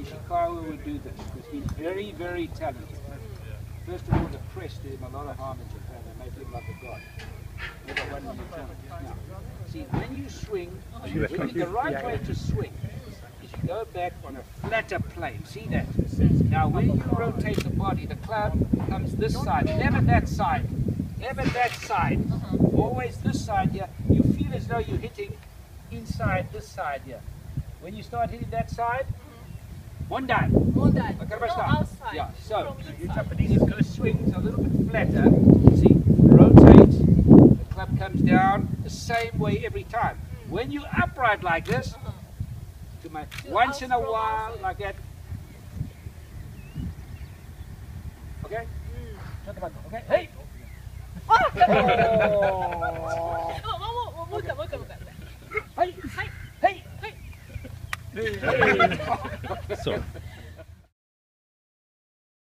Ishikawa would do this because he's very, very talented. First of all, the press did him a lot of harm in Japan. They made him like a god. Never won any tournaments. Now, see, when you swing, the right way to swing is you go back on a flatter plane. See that? Now, when you rotate the body, the club comes this side, never that side. Never that side. Always this side here. You feel as though you're hitting inside this side here. When you start hitting that side, one die. Outside. Yeah, so your Japanese swings a little bit flatter. See, rotate, the club comes down the same way every time. When you upright like this, once in a while, like that. Okay? Okay? Hey! Hey! Hey! Hey! Sorry.